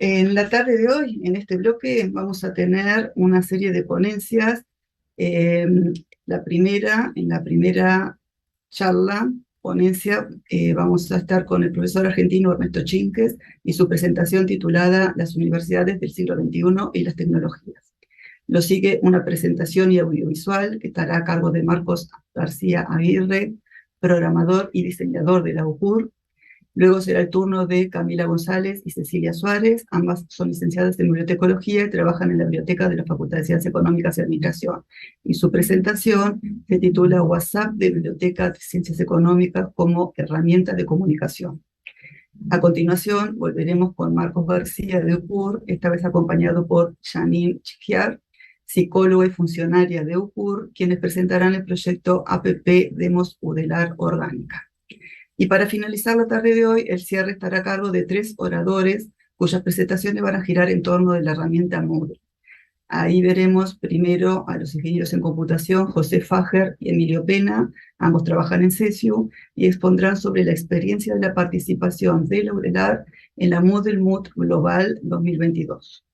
En la tarde de hoy, en este bloque, vamos a tener una serie de ponencias. Eh, en la primera charla, ponencia, vamos a estar con el profesor argentino Ernesto Chinques y su presentación titulada Las universidades del siglo XXI y las tecnologías. Lo sigue una presentación y audiovisual que estará a cargo de Marcos García Aguirre, programador y diseñador de la UPUR. Luego será el turno de Camila González y Cecilia Suárez. Ambas son licenciadas en bibliotecología y trabajan en la biblioteca de la Facultad de Ciencias Económicas y Administración. Y su presentación se titula WhatsApp de Biblioteca de Ciencias Económicas como herramienta de comunicación. A continuación, volveremos con Marcos García de UPUR, esta vez acompañado por Janine Chigiar, psicóloga y funcionaria de UPUR, quienes presentarán el proyecto APP Demos Udelar Orgánica. Y para finalizar la tarde de hoy, el cierre estará a cargo de 3 oradores cuyas presentaciones van a girar en torno de la herramienta Moodle. Ahí veremos primero a los ingenieros en computación, José Fager y Emilio Pena. Ambos trabajan en CESIU y expondrán sobre la experiencia de la participación de la UDELAR en la Moodle Mood Global 2022.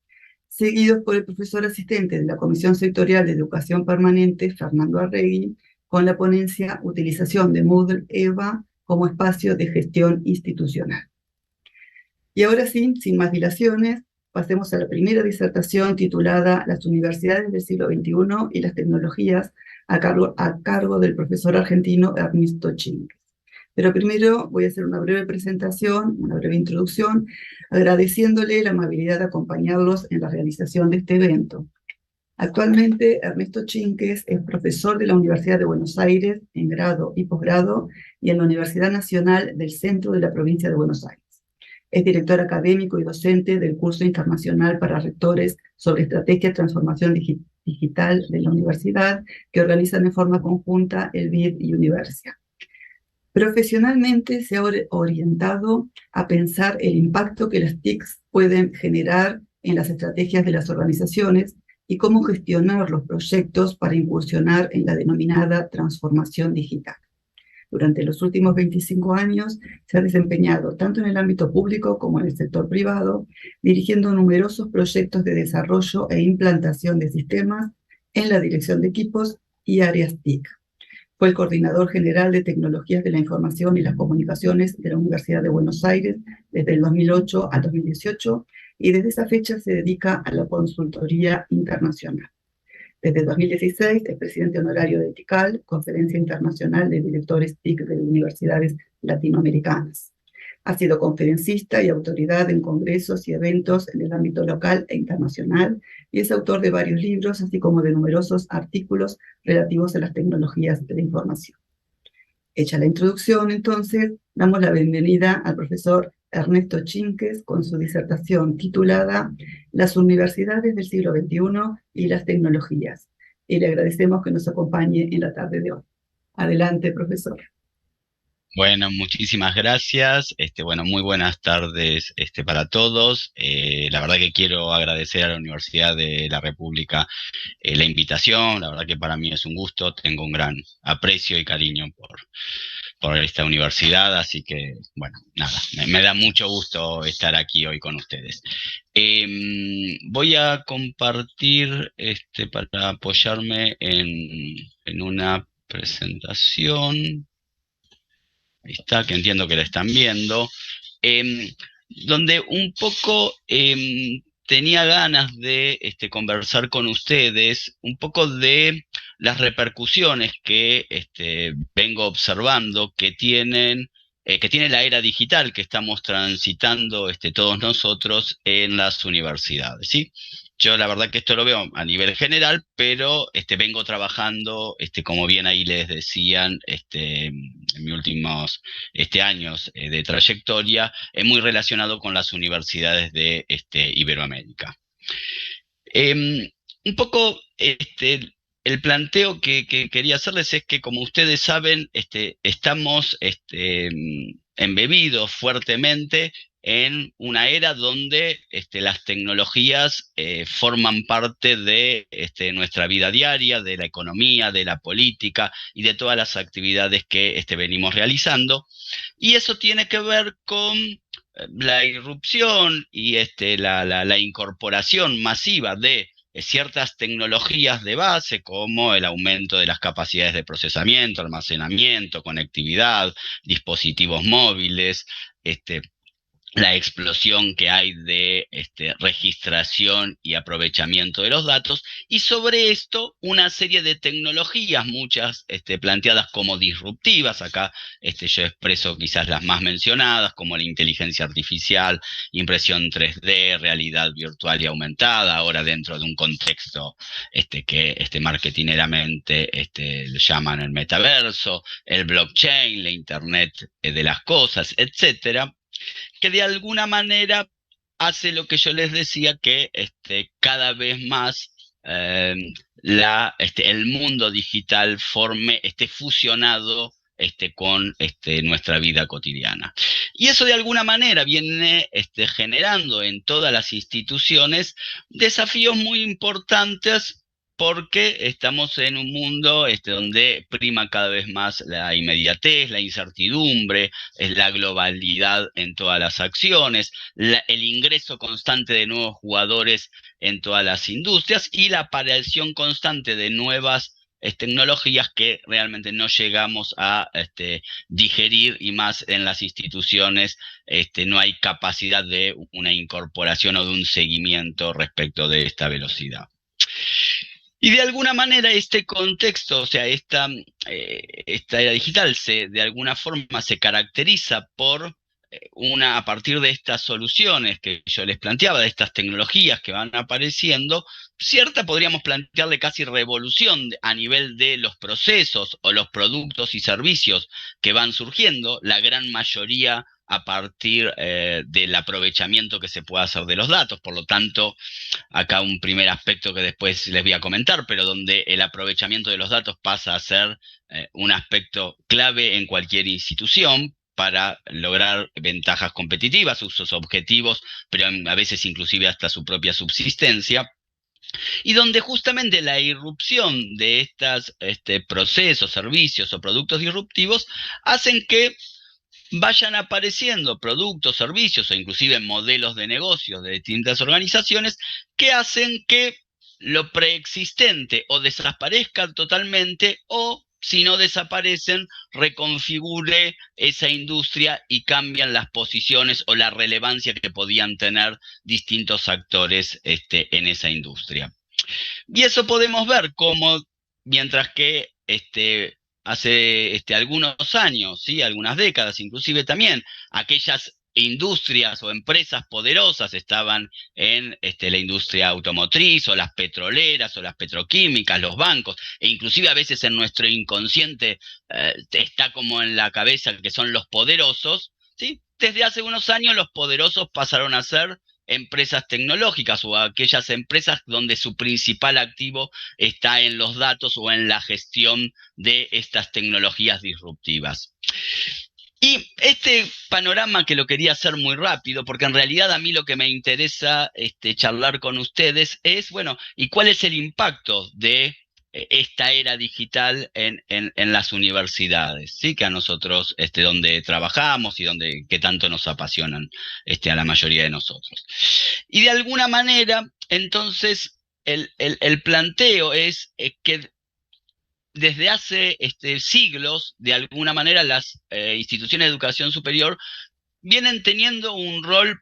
Seguidos por el profesor asistente de la Comisión Sectorial de Educación Permanente, Fernando Arregui, con la ponencia Utilización de Moodle EVA como espacio de gestión institucional. Y ahora sí, sin más dilaciones, pasemos a la primera disertación titulada Las universidades del siglo XXI y las tecnologías, a cargo del profesor argentino Ernesto Chinques. Pero primero voy a hacer una breve presentación, una breve introducción, agradeciéndole la amabilidad de acompañarlos en la realización de este evento. Actualmente, Ernesto Chinques es profesor de la Universidad de Buenos Aires en grado y posgrado y en la Universidad Nacional del Centro de la Provincia de Buenos Aires. Es director académico y docente del curso internacional para rectores sobre estrategia de transformación digital de la universidad, que organizan en forma conjunta el BID y Universia. Profesionalmente se ha orientado a pensar el impacto que las TICs pueden generar en las estrategias de las organizaciones y cómo gestionar los proyectos para incursionar en la denominada transformación digital. Durante los últimos 25 años se ha desempeñado tanto en el ámbito público como en el sector privado, dirigiendo numerosos proyectos de desarrollo e implantación de sistemas en la dirección de equipos y áreas TIC. Fue el coordinador general de Tecnologías de la Información y las Comunicaciones de la Universidad de Buenos Aires desde el 2008 al 2018 y desde esa fecha se dedica a la consultoría internacional. Desde 2016 es presidente honorario de TICAL, Conferencia Internacional de Directores TIC de Universidades Latinoamericanas. Ha sido conferencista y autoridad en congresos y eventos en el ámbito local e internacional y es autor de varios libros, así como de numerosos artículos relativos a las tecnologías de la información. Hecha la introducción, entonces, damos la bienvenida al profesor Ernesto Chinques con su disertación titulada Las universidades del siglo XXI y las tecnologías. Y le agradecemos que nos acompañe en la tarde de hoy. Adelante, profesor. Bueno, muchísimas gracias. Bueno, muy buenas tardes, para todos. La verdad que quiero agradecer a la Universidad de la República la invitación. La verdad que para mí es un gusto. Tengo un gran aprecio y cariño por esta universidad, así que, bueno, nada, me da mucho gusto estar aquí hoy con ustedes. Voy a compartir, para apoyarme en una presentación. Ahí está, que entiendo que la están viendo, em, donde un poco tenía ganas de conversar con ustedes un poco de las repercusiones que vengo observando que tiene la era digital que estamos transitando todos nosotros en las universidades, ¿sí? Yo la verdad que esto lo veo a nivel general, pero vengo trabajando, como bien ahí les decían, en mis últimos años de trayectoria, muy relacionado con las universidades de Iberoamérica. Un poco el planteo que quería hacerles es que, como ustedes saben, estamos embebidos fuertemente en una era donde las tecnologías forman parte de nuestra vida diaria, de la economía, de la política y de todas las actividades que venimos realizando. Y eso tiene que ver con la irrupción y la incorporación masiva de ciertas tecnologías de base como el aumento de las capacidades de procesamiento, almacenamiento, conectividad, dispositivos móviles, este, la explosión que hay de registración y aprovechamiento de los datos, y sobre esto una serie de tecnologías, muchas planteadas como disruptivas. Acá yo expreso quizás las más mencionadas, como la inteligencia artificial, impresión 3D, realidad virtual y aumentada, ahora dentro de un contexto que marketineramente llaman el metaverso, el blockchain, la internet de las cosas, etcétera, que de alguna manera hace lo que yo les decía, que cada vez más eh, el mundo digital esté fusionado con nuestra vida cotidiana. Y eso de alguna manera viene generando en todas las instituciones desafíos muy importantes, porque estamos en un mundo donde prima cada vez más la inmediatez, la incertidumbre, es la globalidad en todas las acciones, el ingreso constante de nuevos jugadores en todas las industrias y la aparición constante de nuevas tecnologías que realmente no llegamos a digerir, y más en las instituciones no hay capacidad de una incorporación o de un seguimiento respecto de esta velocidad. Y de alguna manera este contexto, o sea, esta era digital, de alguna forma se caracteriza por a partir de estas soluciones que yo les planteaba, de estas tecnologías que van apareciendo, podríamos plantearle casi revolución a nivel de los procesos o los productos y servicios que van surgiendo, la gran mayoría a partir del aprovechamiento que se puede hacer de los datos. Por lo tanto, acá un primer aspecto que después les voy a comentar, pero donde el aprovechamiento de los datos pasa a ser un aspecto clave en cualquier institución para lograr ventajas competitivas, sus objetivos, pero a veces inclusive hasta su propia subsistencia, y donde justamente la irrupción de estos procesos, servicios o productos disruptivos hacen que vayan apareciendo productos, servicios o inclusive modelos de negocios de distintas organizaciones que hacen que lo preexistente o desaparezca totalmente, o si no desaparecen, reconfigure esa industria y cambian las posiciones o la relevancia que podían tener distintos actores en esa industria. Y eso podemos ver cómo, mientras que hace algunos años, ¿sí?, algunas décadas inclusive también, aquellas industrias o empresas poderosas estaban en la industria automotriz o las petroleras o las petroquímicas, los bancos, e inclusive a veces en nuestro inconsciente está como en la cabeza que son los poderosos, ¿sí? Desde hace unos años los poderosos pasaron a ser empresas tecnológicas o aquellas empresas donde su principal activo está en los datos o en la gestión de estas tecnologías disruptivas. Y este panorama, que lo quería hacer muy rápido, porque en realidad a mí lo que me interesa charlar con ustedes es, bueno, ¿y cuál es el impacto de esta era digital en las universidades, ¿sí?, que a nosotros donde trabajamos y que tanto nos apasionan a la mayoría de nosotros? Y de alguna manera, entonces, el planteo es que desde hace siglos, de alguna manera, las instituciones de educación superior vienen teniendo un rol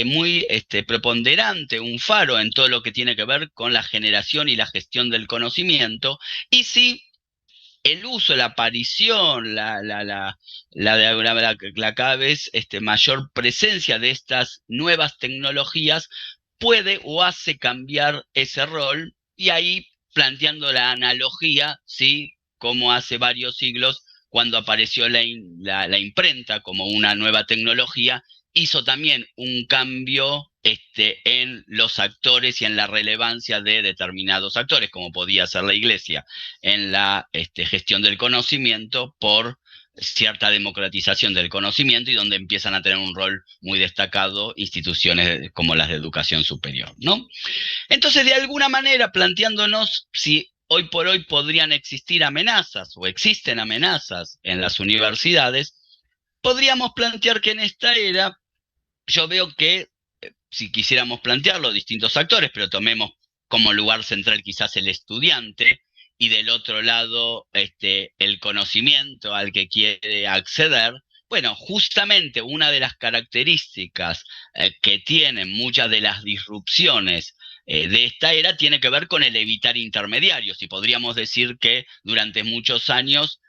muy preponderante, un faro en todo lo que tiene que ver con la generación y la gestión del conocimiento, y sí, el uso, la aparición, la cada vez mayor presencia de estas nuevas tecnologías puede o hace cambiar ese rol, y ahí planteando la analogía, ¿sí?, como hace varios siglos, cuando apareció la imprenta como una nueva tecnología, hizo también un cambio en los actores y en la relevancia de determinados actores, como podía ser la Iglesia en la gestión del conocimiento, por cierta democratización del conocimiento, y donde empiezan a tener un rol muy destacado instituciones como las de educación superior, ¿no? Entonces, de alguna manera, planteándonos si hoy por hoy podrían existir amenazas o existen amenazas en las universidades, podríamos plantear que en esta era yo veo que si quisiéramos plantearlo, distintos actores, pero tomemos como lugar central quizás el estudiante y del otro lado el conocimiento al que quiere acceder. Bueno, justamente una de las características que tienen muchas de las disrupciones de esta era tiene que ver con el evitar intermediarios, y podríamos decir que durante muchos años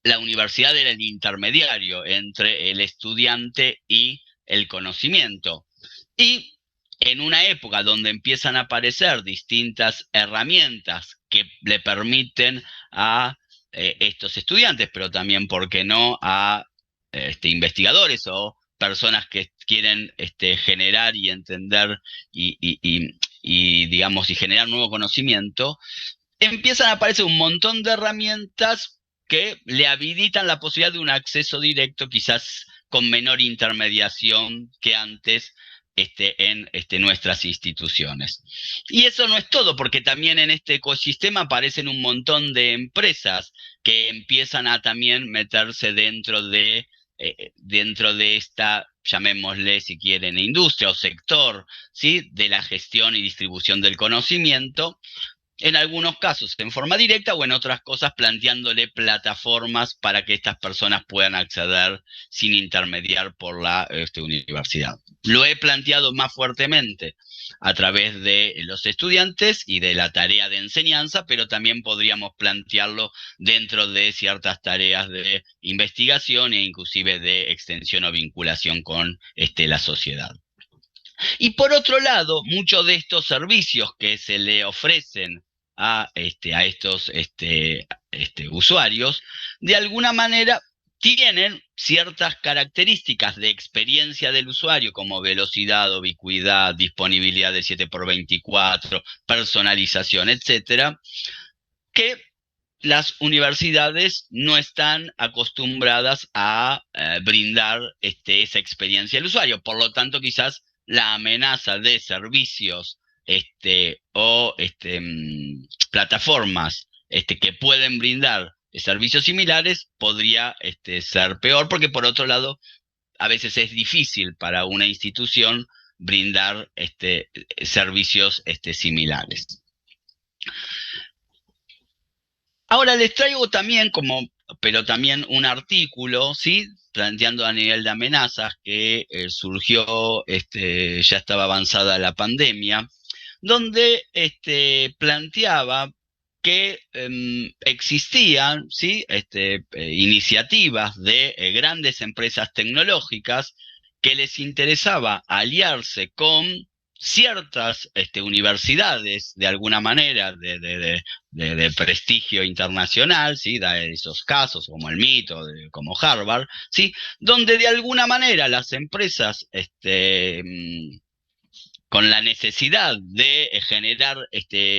la universidad era el intermediario entre el estudiante y el conocimiento. Y en una época donde empiezan a aparecer distintas herramientas que le permiten a estos estudiantes, pero también, ¿por qué no?, a investigadores o personas que quieren generar y entender digamos, y generar nuevo conocimiento, empiezan a aparecer un montón de herramientas que le habilitan la posibilidad de un acceso directo, quizás con menor intermediación que antes en nuestras instituciones. Y eso no es todo, porque también en este ecosistema aparecen un montón de empresas que empiezan a también meterse dentro de esta, llamémosle si quieren, industria o sector, ¿sí?, de la gestión y distribución del conocimiento, en algunos casos en forma directa o en otras cosas planteándole plataformas para que estas personas puedan acceder sin intermediar por la universidad. Lo he planteado más fuertemente a través de los estudiantes y de la tarea de enseñanza, pero también podríamos plantearlo dentro de ciertas tareas de investigación e inclusive de extensión o vinculación con la sociedad. Y por otro lado, muchos de estos servicios que se le ofrecen a estos usuarios, de alguna manera tienen ciertas características de experiencia del usuario, como velocidad, ubicuidad, disponibilidad de 7x24, personalización, etcétera, que las universidades no están acostumbradas a brindar esa experiencia al usuario. Por lo tanto, quizás la amenaza de servicios o plataformas que pueden brindar servicios similares podría ser peor, porque por otro lado, a veces es difícil para una institución brindar servicios similares. Ahora les traigo también pero también un artículo, ¿sí?, planteando a nivel de amenazas que surgió, ya estaba avanzada la pandemia, donde planteaba que existían, ¿sí?, iniciativas de grandes empresas tecnológicas que les interesaba aliarse con ciertas universidades, de alguna manera, de prestigio internacional, ¿sí?, da esos casos como el MIT o como Harvard, ¿sí?, donde de alguna manera las empresas con la necesidad de generar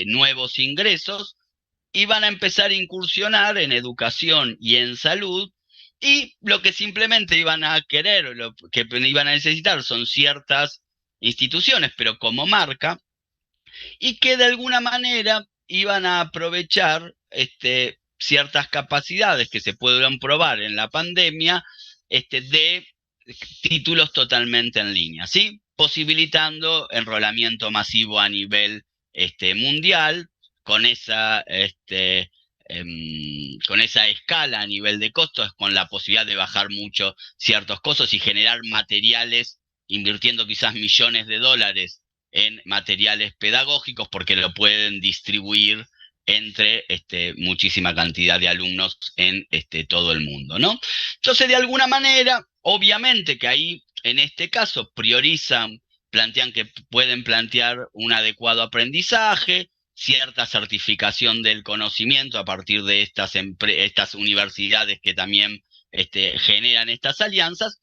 nuevos ingresos iban a empezar a incursionar en educación y en salud, y lo que simplemente iban a querer, lo que iban a necesitar son ciertas instituciones, pero como marca, y que de alguna manera iban a aprovechar ciertas capacidades que se pudieron probar en la pandemia de títulos totalmente en línea, ¿sí?, posibilitando enrolamiento masivo a nivel mundial, con con esa escala a nivel de costos, con la posibilidad de bajar mucho ciertos costos y generar materiales, invirtiendo quizás millones de dólares en materiales pedagógicos, porque lo pueden distribuir entre muchísima cantidad de alumnos en todo el mundo, ¿no? Entonces, de alguna manera, obviamente que ahí, en este caso, plantean que pueden plantear un adecuado aprendizaje, cierta certificación del conocimiento a partir de estas universidades que también generan estas alianzas,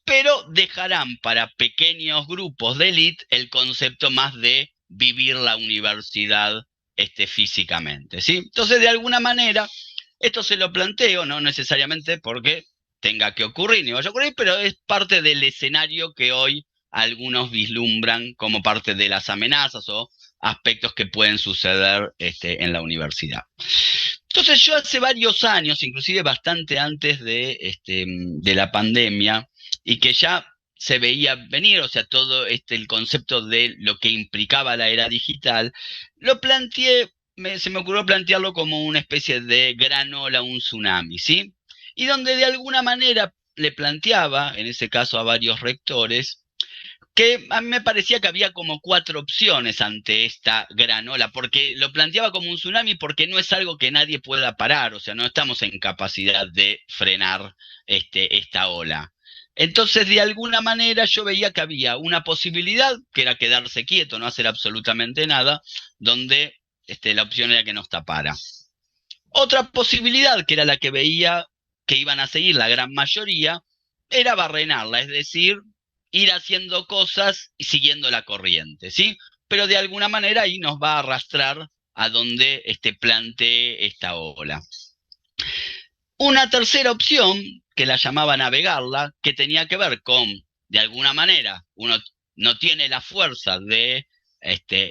pero dejarán para pequeños grupos de élite el concepto más de vivir la universidad físicamente, ¿sí? Entonces, de alguna manera, esto se lo planteo, no necesariamente porque tenga que ocurrir ni vaya a ocurrir, pero es parte del escenario que hoy algunos vislumbran como parte de las amenazas o aspectos que pueden suceder en la universidad. Entonces, yo hace varios años, inclusive bastante antes de la pandemia, y que ya se veía venir, o sea, todo el concepto de lo que implicaba la era digital, lo planteé, se me ocurrió plantearlo como una especie de granola, un tsunami, ¿sí? Y donde de alguna manera le planteaba, en ese caso a varios rectores, que a mí me parecía que había como cuatro opciones ante esta granola, porque lo planteaba como un tsunami porque no es algo que nadie pueda parar, o sea, no estamos en capacidad de frenar esta ola. Entonces, de alguna manera yo veía que había una posibilidad, que era quedarse quieto, no hacer absolutamente nada, donde la opción era que nos tapara. Otra posibilidad, que era la que veía que iban a seguir la gran mayoría, era barrenarla, es decir, ir haciendo cosas y siguiendo la corriente, ¿sí? Pero de alguna manera ahí nos va a arrastrar a donde plantee esta ola. Una tercera opción, que la llamaba navegarla, que tenía que ver con, de alguna manera, uno no tiene la fuerza de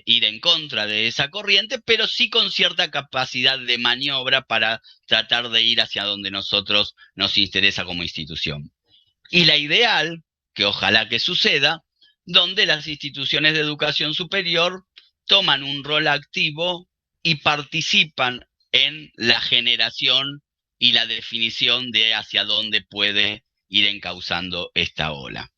ir en contra de esa corriente, pero sí con cierta capacidad de maniobra para tratar de ir hacia donde nosotros nos interesa como institución. Y la ideal, que ojalá que suceda, donde las instituciones de educación superior toman un rol activo y participan en la generación y la definición de hacia dónde puede ir encauzando esta ola.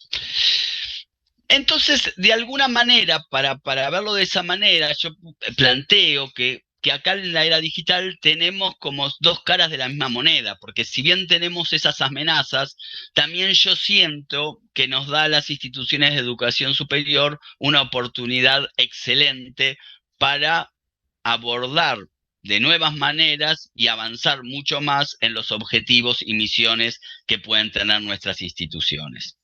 Entonces, de alguna manera, para verlo de esa manera, yo planteo que acá en la era digital tenemos como dos caras de la misma moneda, porque si bien tenemos esas amenazas, también yo siento que nos da a las instituciones de educación superior una oportunidad excelente para abordar de nuevas maneras y avanzar mucho más en los objetivos y misiones que pueden tener nuestras instituciones.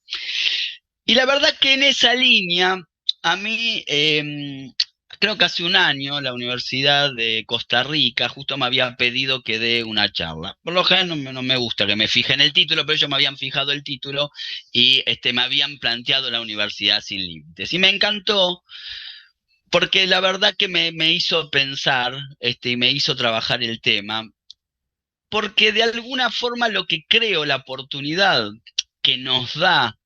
Y la verdad que en esa línea, a mí, creo que hace un año, la Universidad de Costa Rica justo me había pedido que dé una charla. Por lo general no me gusta que me fije en el título, pero ellos me habían fijado el título y me habían planteado la Universidad Sin Límites. Y me encantó porque la verdad que me hizo pensar y me hizo trabajar el tema, porque de alguna forma lo que creo, la oportunidad que nos da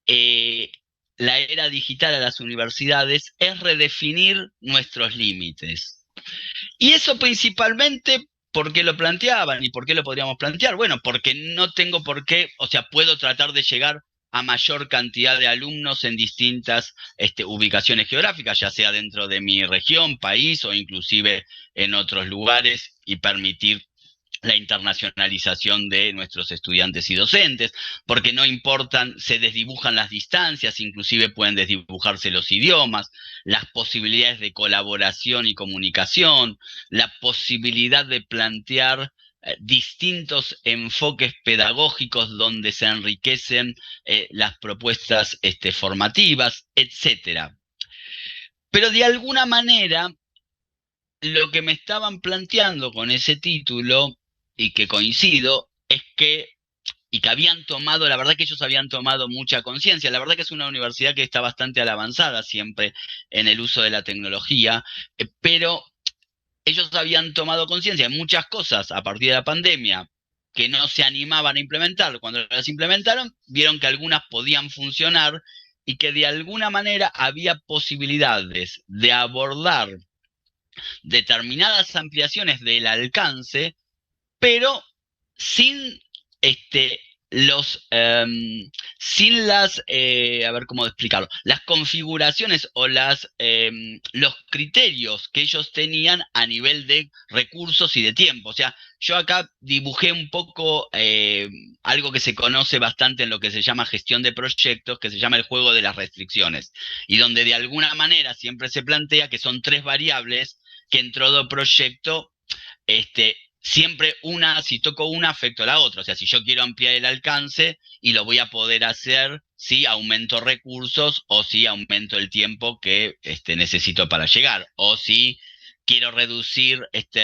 eh, la era digital a las universidades es redefinir nuestros límites. Y eso principalmente, ¿por qué lo planteaban y por qué lo podríamos plantear? Bueno, porque no tengo por qué, o sea, puedo tratar de llegar a mayor cantidad de alumnos en distintas ubicaciones geográficas, ya sea dentro de mi región, país o inclusive en otros lugares y permitir la internacionalización de nuestros estudiantes y docentes, porque no importan, se desdibujan las distancias, inclusive pueden desdibujarse los idiomas, las posibilidades de colaboración y comunicación, la posibilidad de plantear distintos enfoques pedagógicos donde se enriquecen las propuestas formativas, etcétera. Pero de alguna manera lo que me estaban planteando con ese título, y que coincido, es que, y que habían tomado, la verdad que ellos habían tomado mucha conciencia, la verdad que es una universidad que está bastante a la avanzada siempre en el uso de la tecnología, pero ellos habían tomado conciencia de muchas cosas a partir de la pandemia que no se animaban a implementar. Cuando las implementaron, vieron que algunas podían funcionar y que de alguna manera había posibilidades de abordar determinadas ampliaciones del alcance, pero sin este, los, sin las, a ver cómo explicarlo, las configuraciones o los criterios que ellos tenían a nivel de recursos y de tiempo. O sea, yo acá dibujé un poco algo que se conoce bastante en lo que se llama gestión de proyectos, que se llama el juego de las restricciones, y donde de alguna manera siempre se plantea que son tres variables que en todo proyecto siempre una, si toco una, afecto a la otra. O sea, si yo quiero ampliar el alcance y lo voy a poder hacer si aumento recursos o si aumento el tiempo que necesito para llegar. O si quiero reducir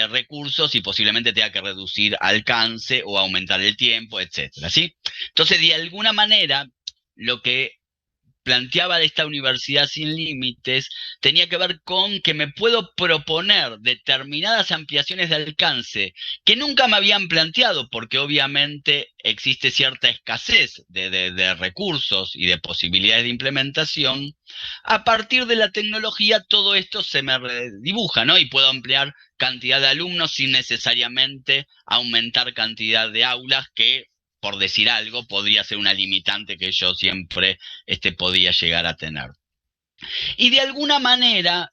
recursos y posiblemente tenga que reducir alcance o aumentar el tiempo, etcétera, ¿sí? Entonces, de alguna manera, lo que planteaba esta universidad sin límites tenía que ver con que me puedo proponer determinadas ampliaciones de alcance que nunca me habían planteado, porque obviamente existe cierta escasez de recursos y de posibilidades de implementación. A partir de la tecnología todo esto se me dibuja, ¿no? Y puedo ampliar cantidad de alumnos sin necesariamente aumentar cantidad de aulas que, por decir algo, podría ser una limitante que yo siempre podía llegar a tener. Y de alguna manera,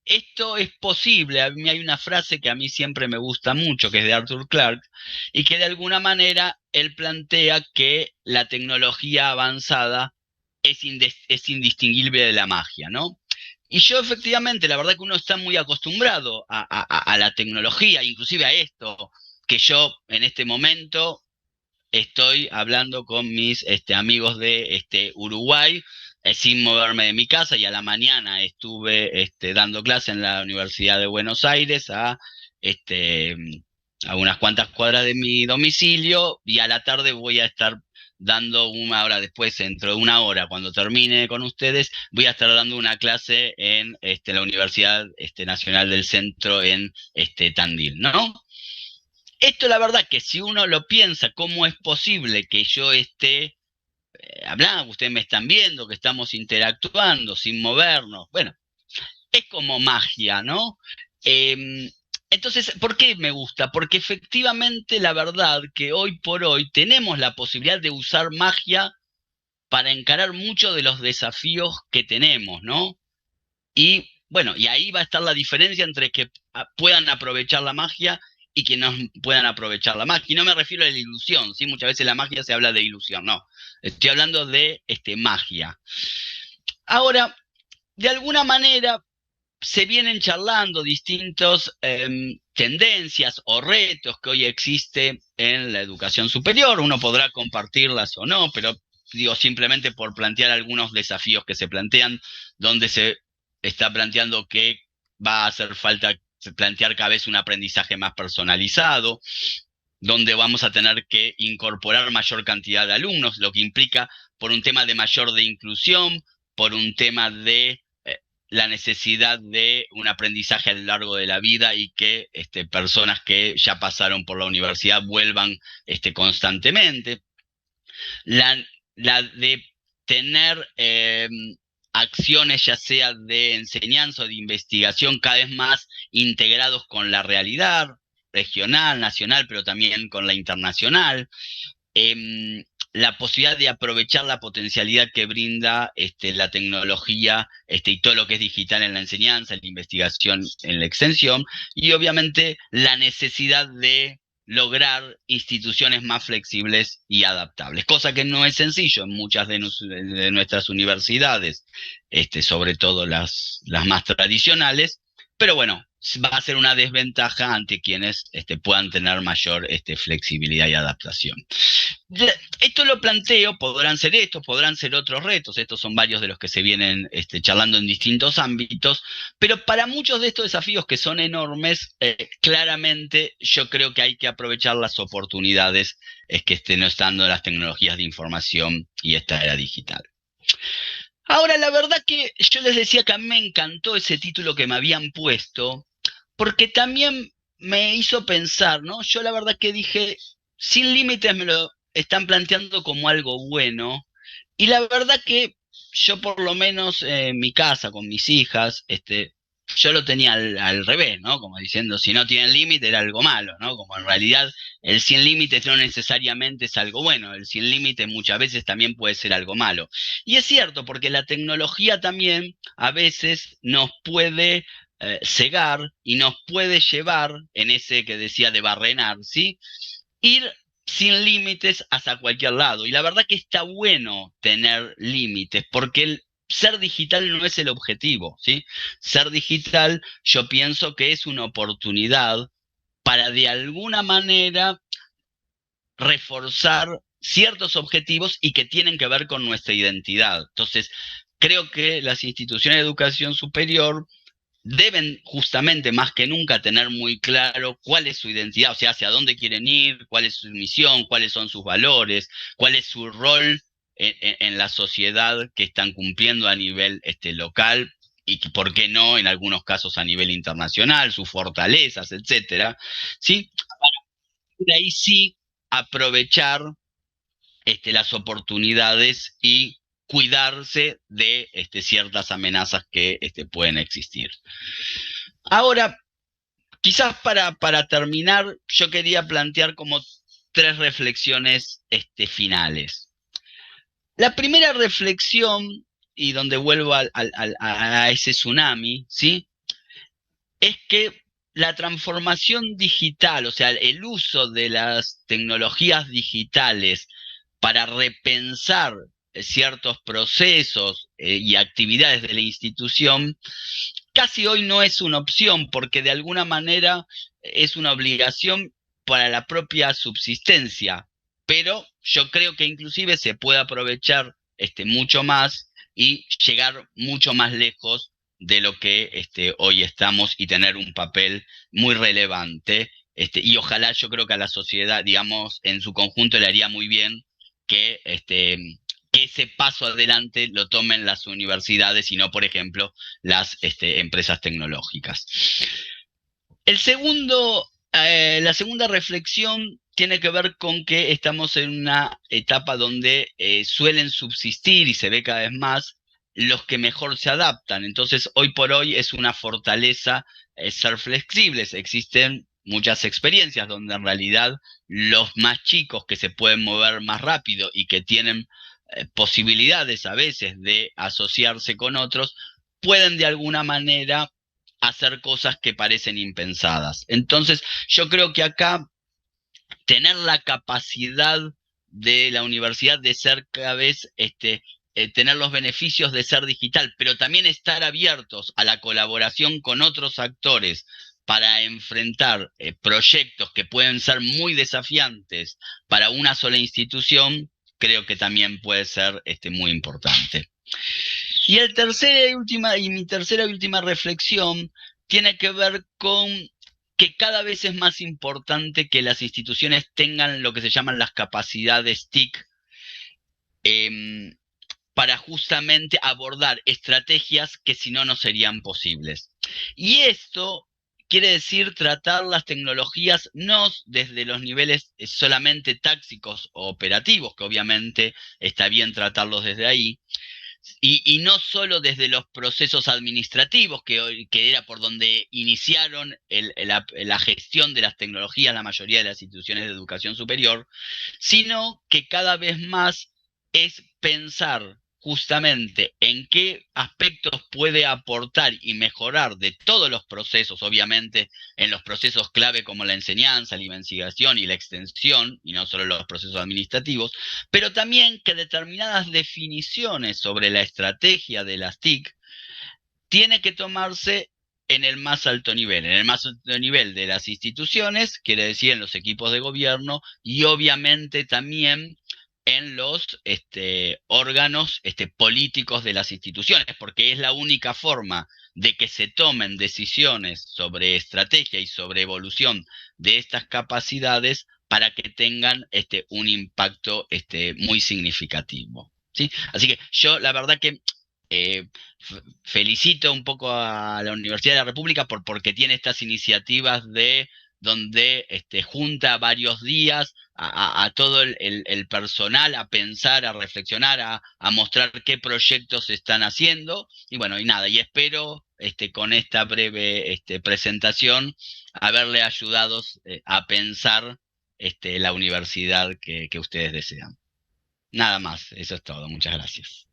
esto es posible. A mí hay una frase que a mí siempre me gusta mucho, que es de Arthur Clarke, y que de alguna manera él plantea que la tecnología avanzada es indistinguible de la magia, ¿no? Y yo efectivamente, la verdad que uno está muy acostumbrado a la tecnología, inclusive a esto, que yo en este momento estoy hablando con mis amigos de Uruguay, sin moverme de mi casa, y a la mañana estuve dando clase en la Universidad de Buenos Aires este, a unas cuantas cuadras de mi domicilio, y a la tarde voy a estar dando una hora después, dentro de una hora, cuando termine con ustedes, voy a estar dando una clase en la Universidad Nacional del Centro en Tandil, ¿no? Esto la verdad que si uno lo piensa, ¿cómo es posible que yo esté hablando, ustedes me están viendo, que estamos interactuando sin movernos? Bueno, es como magia, ¿no? Eh, entonces, ¿por qué me gusta? Porque efectivamente la verdad que hoy por hoy tenemos la posibilidad de usar magia para encarar muchos de los desafíos que tenemos, ¿no? Y bueno, y ahí va a estar la diferencia entre que puedan aprovechar la magia y que no puedan aprovechar la magia. Y no me refiero a la ilusión, ¿sí? Muchas veces la magia se habla de ilusión, no. Estoy hablando de magia. Ahora, de alguna manera se vienen charlando distintos tendencias o retos que hoy existen en la educación superior. Uno podrá compartirlas o no, pero digo simplemente por plantear algunos desafíos que se plantean, donde se está planteando que va a hacer falta plantear cada vez un aprendizaje más personalizado, donde vamos a tener que incorporar mayor cantidad de alumnos, lo que implica por un tema de mayor de inclusión, por un tema de la necesidad de un aprendizaje a lo largo de la vida, y que personas que ya pasaron por la universidad vuelvan constantemente. La, la de tener acciones ya sea de enseñanza o de investigación cada vez más integrados con la realidad regional, nacional, pero también con la internacional. La posibilidad de aprovechar la potencialidad que brinda la tecnología y todo lo que es digital en la enseñanza, en la investigación, en la extensión, y obviamente la necesidad de lograr instituciones más flexibles y adaptables, cosa que no es sencillo en muchas de nuestras universidades, sobre todo las más tradicionales, pero bueno, va a ser una desventaja ante quienes puedan tener mayor flexibilidad y adaptación. Esto lo planteo, podrán ser estos, podrán ser otros retos, estos son varios de los que se vienen charlando en distintos ámbitos, pero para muchos de estos desafíos que son enormes, claramente yo creo que hay que aprovechar las oportunidades que nos están dando las tecnologías de información y esta era digital. Ahora, la verdad que yo les decía que a mí me encantó ese título que me habían puesto, porque también me hizo pensar, ¿no? Yo la verdad que dije, sin límites me lo están planteando como algo bueno, y la verdad que yo por lo menos en mi casa con mis hijas, yo lo tenía al revés, ¿no? Como diciendo, si no tienen límite era algo malo, ¿no? Como en realidad el sin límites no necesariamente es algo bueno, el sin límites muchas veces también puede ser algo malo. Y es cierto, porque la tecnología también a veces nos puede cegar y nos puede llevar, en ese que decía de barrenar, ¿sí? Ir sin límites hasta cualquier lado. Y la verdad que está bueno tener límites, porque el ser digital no es el objetivo, ¿sí? Ser digital yo pienso que es una oportunidad para de alguna manera reforzar ciertos objetivos y que tienen que ver con nuestra identidad. Entonces, creo que las instituciones de educación superior deben justamente más que nunca tener muy claro cuál es su identidad, o sea, hacia dónde quieren ir, cuál es su misión, cuáles son sus valores, cuál es su rol en la sociedad que están cumpliendo a nivel local y que, por qué no, en algunos casos a nivel internacional, sus fortalezas, etcétera, ¿sí? De ahí sí aprovechar las oportunidades y cuidarse de ciertas amenazas que pueden existir. Ahora, quizás para terminar, yo quería plantear como tres reflexiones finales. La primera reflexión, y donde vuelvo a ese tsunami, ¿sí? Es que la transformación digital, o sea, el uso de las tecnologías digitales para repensar ciertos procesos y actividades de la institución, casi hoy no es una opción, porque de alguna manera es una obligación para la propia subsistencia, pero yo creo que inclusive se puede aprovechar mucho más y llegar mucho más lejos de lo que hoy estamos y tener un papel muy relevante. Y ojalá, yo creo que a la sociedad, digamos, en su conjunto le haría muy bien que, que ese paso adelante lo tomen las universidades y no, por ejemplo, las empresas tecnológicas. La segunda reflexión tiene que ver con que estamos en una etapa donde suelen subsistir, y se ve cada vez más, los que mejor se adaptan. Entonces, hoy por hoy es una fortaleza ser flexibles. Existen muchas experiencias donde en realidad los más chicos, que se pueden mover más rápido y que tienen posibilidades a veces de asociarse con otros, pueden de alguna manera hacer cosas que parecen impensadas. Entonces, yo creo que acá tener la capacidad de la universidad de ser cada vez, tener los beneficios de ser digital, pero también estar abiertos a la colaboración con otros actores para enfrentar proyectos que pueden ser muy desafiantes para una sola institución, creo que también puede ser muy importante. Mi tercera y última reflexión tiene que ver con que cada vez es más importante que las instituciones tengan lo que se llaman las capacidades TIC, para justamente abordar estrategias que si no, no serían posibles. Y esto quiere decir tratar las tecnologías no desde los niveles solamente tácticos o operativos, que obviamente está bien tratarlos desde ahí, y no solo desde los procesos administrativos, que era por donde iniciaron la gestión de las tecnologías la mayoría de las instituciones de educación superior, sino que cada vez más es pensar justamente en qué aspectos puede aportar y mejorar de todos los procesos, obviamente en los procesos clave como la enseñanza, la investigación y la extensión, y no solo los procesos administrativos, pero también que determinadas definiciones sobre la estrategia de las TIC tiene que tomarse en el más alto nivel, en el más alto nivel de las instituciones, quiere decir en los equipos de gobierno, y obviamente también en los órganos políticos de las instituciones, porque es la única forma de que se tomen decisiones sobre estrategia y sobre evolución de estas capacidades para que tengan un impacto muy significativo, ¿sí? Así que yo la verdad que eh, felicito un poco a la Universidad de la República porque tiene estas iniciativas de donde junta varios días a todo el personal a pensar, a reflexionar, a mostrar qué proyectos se están haciendo. Y bueno, y nada, y espero con esta breve presentación haberle ayudado a pensar la universidad que ustedes desean. Nada más, eso es todo. Muchas gracias.